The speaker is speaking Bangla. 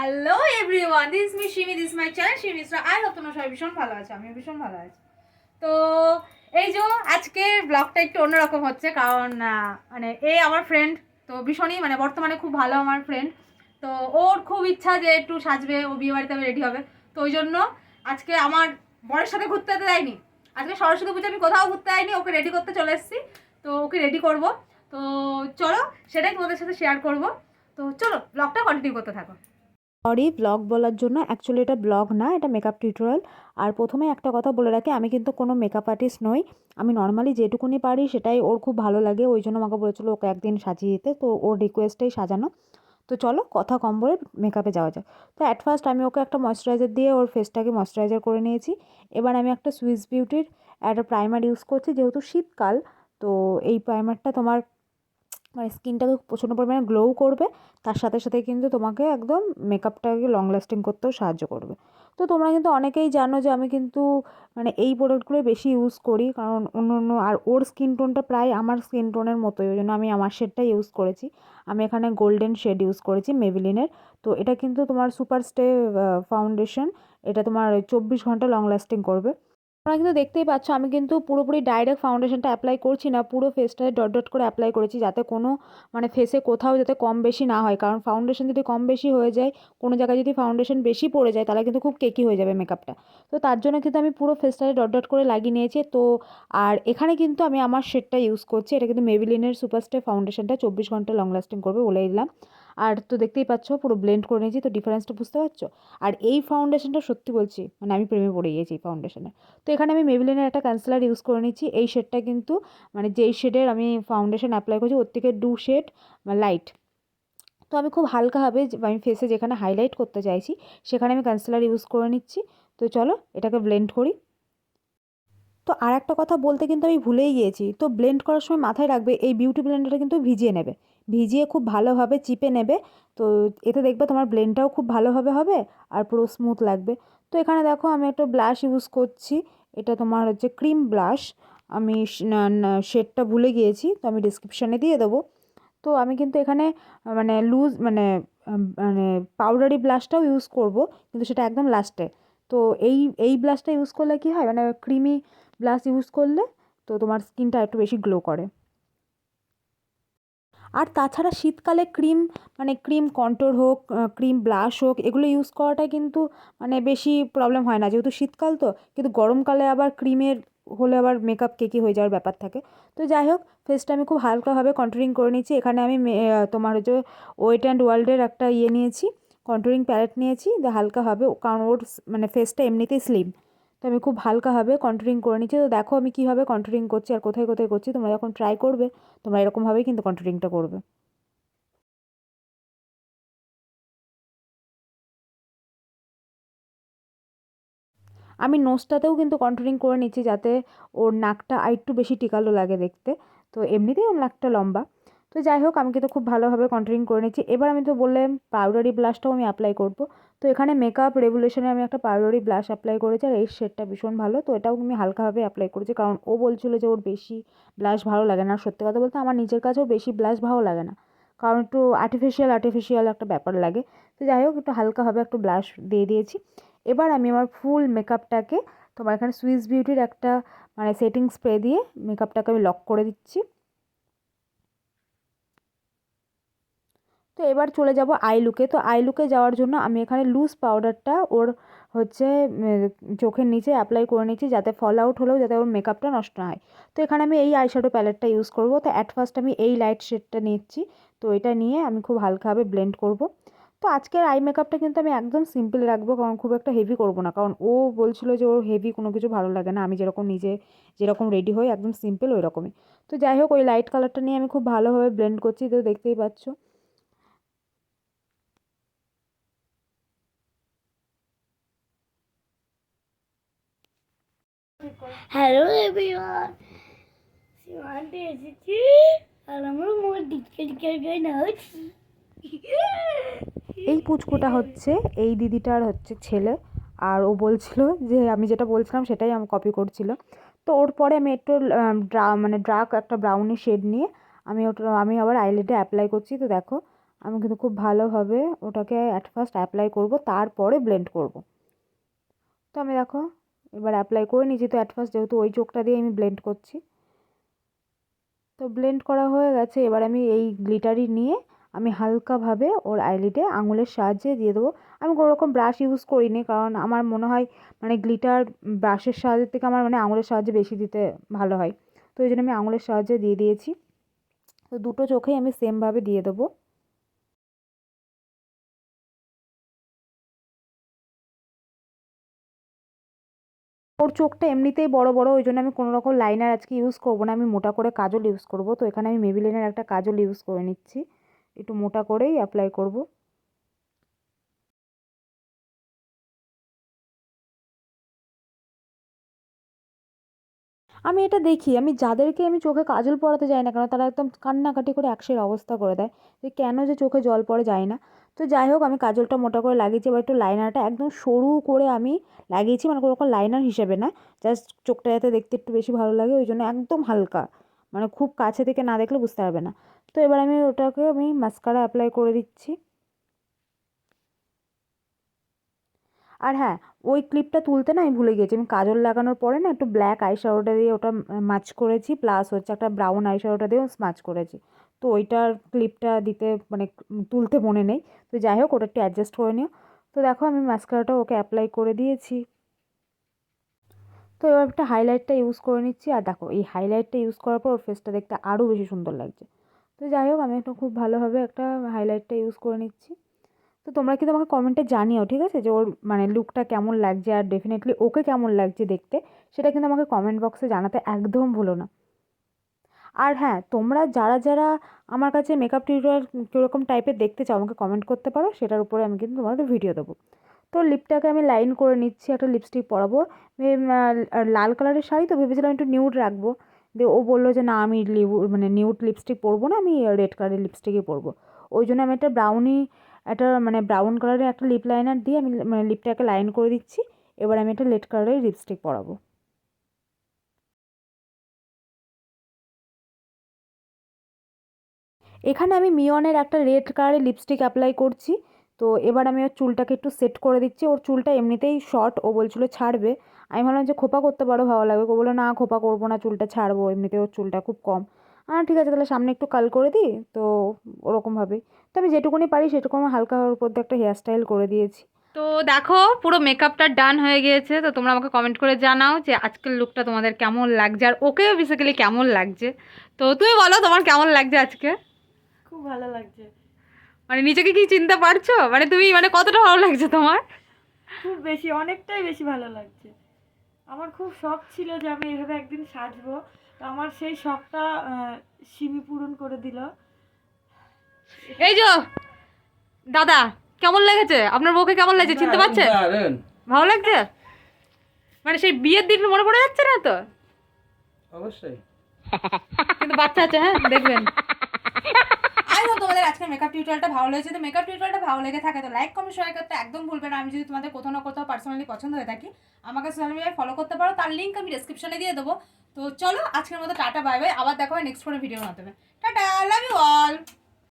Hello everyone, this is me Shimi, this my channel Shimi Mishra. I hope তোমরা সবাই ভীষণ ভালো আছো, আমিও ভীষণ ভালো আছি। তো এই যে আজকের ব্লগটা একটু অন্যরকম হচ্ছে, কারণ মানে আমার ফ্রেন্ড, তো ভীষণই মানে বর্তমানে খুব ভালো আমার ফ্রেন্ড। তো ওর খুব ইচ্ছা যে একটু সাজবে, ও বিয়ে বাড়িতে রেডি হবে। তো ওই জন্য আজকে আমার বরের সাথে ঘুরতে যেতে দেয়নি, আজকে সরস্বতী পুজো আমি কোথাও ঘুরতে যাইনি, ওকে রেডি করতে চলে এসেছি। তো ওকে রেডি করব, তো চলো সেটাই তোমাদের সাথে শেয়ার করব। তো চলো ব্লগটা কন্টিনিউ করতে থাকো। সরি ব্লগ বলার জন্য, অ্যাকচুয়ালি এটা ব্লগ না, এটা মেকআপ টিউটোরিয়াল। আর প্রথমে একটা কথা বলে রাখি, আমি কিন্তু কোনো মেকআপ আর্টিস্ট নই। আমি নর্মালি যেটুকুনি পারি সেটাই ওর খুব ভালো লাগে, ওই জন্য আমাকে বলেছিল ওকে একদিন সাজিয়ে দিতে, তো ওর রিকোয়েস্টেই সাজানো। তো চলো কথা কম বলে মেকআপে যাওয়া যাক। তো অ্যাট ফার্স্ট আমি ওকে একটা ময়শ্চারাইজার দিয়ে ওর ফেসটাকে ময়শ্চারাইজার করে নিয়েছি। এবার আমি একটা সুইস বিউটির একটা প্রাইমার ইউজ করছি, যেহেতু শীতকাল। তো এই প্রাইমারটা তোমার মানে স্কিনটাকে প্রচণ্ড পরিমাণে গ্লোও করবে, তার সাথে সাথে কিন্তু তোমাকে একদম মেকআপটাকে লং লাস্টিং করতেও সাহায্য করবে। তো তোমরা কিন্তু অনেকেই জানো যে আমি কিন্তু মানে এই প্রোডাক্টগুলোই বেশি ইউজ করি, কারণ অন্য অন্য আর ওর স্কিন টোনটা প্রায় আমার স্কিন টোনের মতোই, ওই জন্য আমি আমার শেডটাই ইউজ করেছি। আমি এখানে গোল্ডেন শেড ইউজ করেছি মেবিলিনের। তো এটা কিন্তু তোমার সুপার স্টে ফাউন্ডেশন, এটা তোমার 24 ঘন্টা লং লাস্টিং করবে। তোমরা কিন্তু দেখতেই পাচ্ছ আমি কিন্তু পুরোপুরি ডাইরেক্ট ফাউন্ডেশনটা অ্যাপ্লাই করছি না, পুরো ফেসটাতে ডট ডট করে অ্যাপ্লাই করেছি, যাতে কোনো মানে ফেসে কোথাও যাতে কম বেশি না হয়, কারণ ফাউন্ডেশন যদি কম বেশি হয়ে যায়, কোনো জায়গায় যদি ফাউন্ডেশন বেশি পড়ে যায়, তাহলে কিন্তু খুব কেকি হয়ে যাবে মেকআপটা। তো তার জন্য কিন্তু আমি পুরো ফেসটাতে ডট ডট করে লাগিয়ে নিয়েছি। তো আর এখানে কিন্তু আমি আমার শেডটা ইউজ করছি, এটা কিন্তু মেবিলিনের সুপারস্টে ফাউন্ডেশনটা 24 ঘন্টা লং লাস্টিং করবে বলে দিলাম। আর তো দেখতেই পাচ্ছ পুরো ব্লেন্ড করে নিয়েছি, তো ডিফারেন্সটা বুঝতে পারছো। আর এই ফাউন্ডেশনটা সত্যি বলছি মানে আমি প্রেমে পড়ে গিয়েছি এই ফাউন্ডেশনে। তো এখানে আমি মেবিলিনের একটা কনসিলার ইউজ করে নিচ্ছি। এই শেডটা কিন্তু মানে যেই শেডের আমি ফাউন্ডেশন অ্যাপ্লাই করছি ওর থেকে 2 শেড লাইট। তো আমি খুব হালকাভাবে আমি ফেসে যেখানে হাইলাইট করতে চাইছি সেখানে আমি কনসিলার ইউজ করে নিচ্ছি। তো চলো এটাকে ব্লেন্ড করি। তো আর একটা কথা বলতে কিন্তু আমি ভুলেই গিয়েছি, তো ব্লেন্ড করার সময় মাথায় রাখবে এই বিউটি ব্লেন্ডারটা কিন্তু ভিজিয়ে নেবে, ভিজিয়ে খুব ভালোভাবে চিপে নেবে। তো এতে দেখবে তোমার ব্লেন্ডটাও খুব ভালোভাবে হবে আর পুরো স্মুথ লাগবে। তো এখানে দেখো আমি একটা ব্লাশ ইউজ করছি, এটা তোমার হচ্ছে ক্রিম ব্লাশ। আমি শেডটা ভুলে গিয়েছি, তো আমি ডিসক্রিপশানে দিয়ে দেবো। তো আমি কিন্তু এখানে মানে লুজ মানে মানে পাউডারি ব্লাশটাও ইউজ করব, কিন্তু সেটা একদম লাস্টে। তো এই এই ব্লাশটা ইউজ করলে কি হয়, মানে ক্রিমি ব্লাশ ইউজ করলে তো তোমার স্কিনটা একটু বেশি গ্লো করে। আর তাছাড়া শীতকালে ক্রিম মানে ক্রিম কন্ট্যুর হোক, ক্রিম ব্লাশ হোক, এগুলো ইউজ করাটা কিন্তু মানে বেশি প্রবলেম হয় না, যেহেতু শীতকাল। তো কিন্তু গরমকালে আবার ক্রিমের হলে আবার মেকআপ কেকি হয়ে যাওয়ার ব্যাপার থাকে। তো যাই হোক, ফেসটা আমি খুব হালকাভাবে কন্ট্যুরিং করে নিচ্ছি। এখানে আমি তোমার হচ্ছে ওয়েট অ্যান্ড ওয়ার্ল্ডের একটা নিয়েছি, কন্ট্যুরিং প্যালেট নিয়েছি, হালকাভাবে, কারণ ওর মানে ফেসটা এমনিতেই স্লিম। তো আমি খুব হালকাভাবে কন্ট্যুরিং করে নিচ্ছি। তো দেখো আমি কীভাবে কন্ট্যুরিং করছি আর কোথায় কোথায় করছি, তোমরা যখন ট্রাই করবে তোমরা এরকমভাবেই কিন্তু কন্ট্যুরিংটা করবে। আমি নোজটাতেও কিন্তু কন্ট্যুরিং করে নিচ্ছি, যাতে ওর নাকটা আরেকটু বেশি টিকালো লাগে দেখতে। তো এমনিতেই ওর নাকটা লম্বা। তো যাই হোক, আমি কিন্তু খুব ভালোভাবে কন্ট্যুরিং করে নিচ্ছি। এবার আমি তো বললাম পাউডারি ব্লাশটাও আমি অ্যাপ্লাই করব। তো এখানে মেকআপ রেভলিউশনে আমি একটা পাউডারি ব্লাশ অ্যাপ্লাই করেছি, আর এই শেডটা ভীষণ ভালো, তো এটাও আমি হালকাভাবে অ্যাপ্লাই করেছি, কারণ ও বলছিল যে ওর বেশি ব্লাশ ভালো লাগে না। সত্যি কথা বলতে আমার নিজের কাছেও বেশি ব্লাশ ভালো লাগে না, কারণ একটু আর্টিফিশিয়াল আর্টিফিশিয়াল একটা ব্যাপার লাগে। তো যাই হোক, একটু হালকাভাবে একটু ব্লাশ দিয়ে দিয়েছি। এবার আমি আমার ফুল মেকআপটাকে তোমার এখানে সুইস বিউটির একটা মানে সেটিং স্প্রে দিয়ে মেকআপটাকে আমি লক করে দিচ্ছি। তো এবার চলে যাব আই লুকে। তো আই লুকে যাওয়ার জন্য আমি এখানে লুজ পাউডারটা ওর হচ্ছে চোখের নিচে অ্যাপ্লাই করে নিচ্ছি, যাতে ফল আউট হলেও যাতে ওর মেকআপটা নষ্ট না হয়। তো এখানে আমি এই আইশ্যাডো প্যালেটটা ইউজ করব। তো অ্যাট ফার্স্ট আমি এই লাইট শেডটা নিচ্ছি, তো এটা নিয়ে আমি খুব হালকাভাবে ব্লেন্ড করব। তো আজকের আই মেকআপটা কিন্তু আমি একদম সিম্পল রাখবো, কারণ খুব একটা হেভি করব না, কারণ ও বলছিল যে ওর হেভি কোনো কিছু ভালো লাগে না, আমি যেরকম নিজে যেরকম রেডি হই একদম সিম্পল ওই রকমই। তো যাই হোক, ওই লাইট কালারটা নিয়ে আমি খুব ভালোভাবে ব্লেন্ড করছি, তো দেখতেই পাচ্ছ। হ্যালো এভরিওয়ান, সীমান্তে এসেছি আর আমরা মোট ডিটকে ডিটকে গাইনা হচ্ছি। এই পুচকুটা হচ্ছে এই দিদিটার হচ্ছে ছেলে। আর ও বলছিল যে আমি যেটা বলছিলাম সেটাই আমি কপি করছিল। তো ওর পরে আমি একটু মানে ডার্ক একটা ব্রাউনি শেড নিয়ে আমি আবার আইলিডে অ্যাপ্লাই করছি। তো দেখো আমি কিন্তু খুব ভালোভাবে ওটাকে অ্যাট ফার্স্ট অ্যাপ্লাই করব, তারপরে ব্লেন্ড করব। তো আমি দেখো এবার অ্যাপ্লাই করে নিয়েছি। তো অ্যাট ফার্স্ট যেহেতু ওই চোখটা দিয়ে আমি ব্লেন্ড করছি, তো ব্লেন্ড করা হয়ে গেছে। এবার আমি এই গ্লিটারই নিয়ে আমি হালকাভাবে ওর আইলিডে আঙুলের সাহায্যে দিয়ে দেবো। আমি কোনো রকম ব্রাশ ইউজ করিনি, কারণ আমার মনে হয় মানে গ্লিটার ব্রাশের সাহায্যের থেকে আমার মানে আঙুলের সাহায্যে বেশি দিতে ভালো হয়। তো এই জন্য আমি আঙুলের সাহায্যে দিয়ে দিয়েছি। তো দুটো চোখেই আমি সেমভাবে দিয়ে দেবো। ওর চোখটা এমনিতেই বড় বড়, ওই জন্য আমি কোনো রকম লাইনার আজকে ইউজ করবো না, আমি মোটা করে কাজল ইউজ করব। তো এখানে আমি মেবিলিনের একটা কাজল ইউজ করে নিচ্ছি, একটু মোটা করেই অ্যাপ্লাই করব। আমি এটা দেখি, আমি যাদেরকে আমি চোখে কাজল পরাতে যাই না কেন, তারা একদম কান্নাকাটি করে একসের অবস্থা করে দেয় যে কেন যে চোখে জল পড়ে যায় না। তো যাই হোক, আমি কাজলটা মোটা করে লাগিয়েছি। এবার একটু লাইনারটা একদম সরু করে আমি লাগিয়েছি, মানে কোনো রকম লাইনার হিসেবে না, জাস্ট চোখটা যাতে দেখতে একটু বেশি ভালো লাগে ওই জন্য একদম হালকা, মানে খুব কাছে থেকে না দেখলে বুঝতে পারবে না। তো এবার আমি ওটাকে আমি মাস্কারা অ্যাপ্লাই করে দিচ্ছি। আর হ্যাঁ, ওই ক্লিপটা তুলতে না আমি ভুলে গেছি, আমি কাজল লাগানোর পরে না একটু ব্ল্যাক আইশ্যাডোটা দিয়ে ওটা মাচ করেছি, প্লাস হচ্ছে একটা ব্রাউন আইশ্যাডোটা দিয়েও স্মাচ করেছি। তো ওইটার ক্লিপটা দিতে মানে তুলতে মনে নেই। তো যাই হোক, ওটা একটু অ্যাডজাস্ট করে নিও। তো দেখো আমি মাস্কারাটা ওকে অ্যাপ্লাই করে দিয়েছি। তো এবার একটা হাইলাইটটা ইউজ করে নিচ্ছি। আর দেখো এই হাইলাইটটা ইউজ করার পর ওর ফেসটা দেখতে আরও বেশি সুন্দর লাগছে। তো যাই হোক, আমি একটা খুব ভালোভাবে একটা হাইলাইটটা ইউজ করে নিচ্ছি। তো তোমরা কিন্তু আমাকে কমেন্টে জানিও, ঠিক আছে, যে ওর মানে লুকটা কেমন লাগছে আর ডেফিনেটলি ওকে কেমন লাগছে দেখতে, সেটা কিন্তু আমাকে কমেন্ট বক্সে জানাতে একদম ভুলো না। আর হ্যাঁ, তোমরা যারা যারা আমার কাছে মেকআপ টিউটোরিয়াল কীরকম টাইপের দেখতে চাও আমাকে কমেন্ট করতে পারো, সেটার উপরে আমি কিন্তু তোমাদের ভিডিও দেবো। তো লিপটাকে আমি লাইন করে নিচ্ছি, একটা লিপস্টিক পরাবো। আর লাল কালারের শাড়ি তো ভেবেছিলাম একটু নিউড রাখবো, দিয়ে ও বললো যে না আমি মানে নিউড লিপস্টিক পরবো না, আমি রেড কালারের লিপস্টিকই পরবো। ওই জন্য আমি একটা মানে ব্রাউন কালারের একটা লিপ লাইনার দিয়ে আমি মানে লিপটাকে লাইন করে দিচ্ছি। এবার আমি একটা রেড কালারের লিপস্টিক পরাবো। এখানে আমি মিয়নের একটা রেড কালারের লিপস্টিক অ্যাপ্লাই করছি। তো এবার আমি ওর চুলটাকে একটু সেট করে দিচ্ছি। ওর চুলটা এমনিতেই শর্ট, ও বলছিল ছাড়বে। আমি ভাবলাম যে খোপা করতে পারো, ভালো লাগবে। ও বললো না খোপা করবো না, চুলটা ছাড়বো, এমনিতে ওর চুলটা খুব কম। ঠিক আছে তাহলে সামনে একটু কাল করে দিই। তো ওরকমভাবেই তো আমি যেটুকুনি পারি সেটুকু আমি হালকা ওর উপর দিয়ে একটা হেয়ার স্টাইল করে দিয়েছি। তো দেখো পুরো মেকআপটা ডান হয়ে গিয়েছে। তো তোমরা আমাকে কমেন্ট করে জানাও যে আজকের লুকটা তোমাদের কেমন লাগছে, আর ওকেও বেসিক্যালি কেমন লাগছে। তো তুমি বলো তোমার কেমন লাগছে আজকে? খুব ভালো লাগছে, মানে নিজেকে কি চিনতে পারছো? মানে তুমি মানে কতটা ভালো লাগছে তোমার? খুব বেশি, অনেকটাই বেশি ভালো লাগছে। আমার খুব শখ ছিল যে আমি এভাবে একদিন সাজবো, তো আমার সেই শখটা সিমি পূরণ করে দিল। এই যে দাদা, কেমন লেগেছে? আপনার বউকে কেমন লাগছে চিনতে পারছে? ভালো লাগছে? মানে সেই বিয়ের দিন মনে পড়ে যাচ্ছে না তো? অবশ্যই। কিন্তু বাচ্চা আছে, হ্যাঁ দেখবেন। আই হোপ তোমাদের আজকের মেকআপ টিউটোরিয়ালটা ভালো লেগেছে। তো মেকআপ টিউটোরিয়ালটা ভালো লেগে থাকে তো লাইক কমেন্ট শেয়ার করতে একদম ভুলবে না। আমি যদি তোমাদের কোথাও না কোথাও পার্সোনালি পছন্দ হয়ে থাকি, আমাকে সোশ্যাল মিডিয়ায় ফলো করতে পারো, তার লিঙ্ক আমি ডেসক্রিপশনে দিয়ে দেবো। তো চলো আজকের মতো টাটা বাই বাই, আবার দেখা হয় নেক্সট কোনো ভিডিওর মাধ্যমে। Tata, love you all.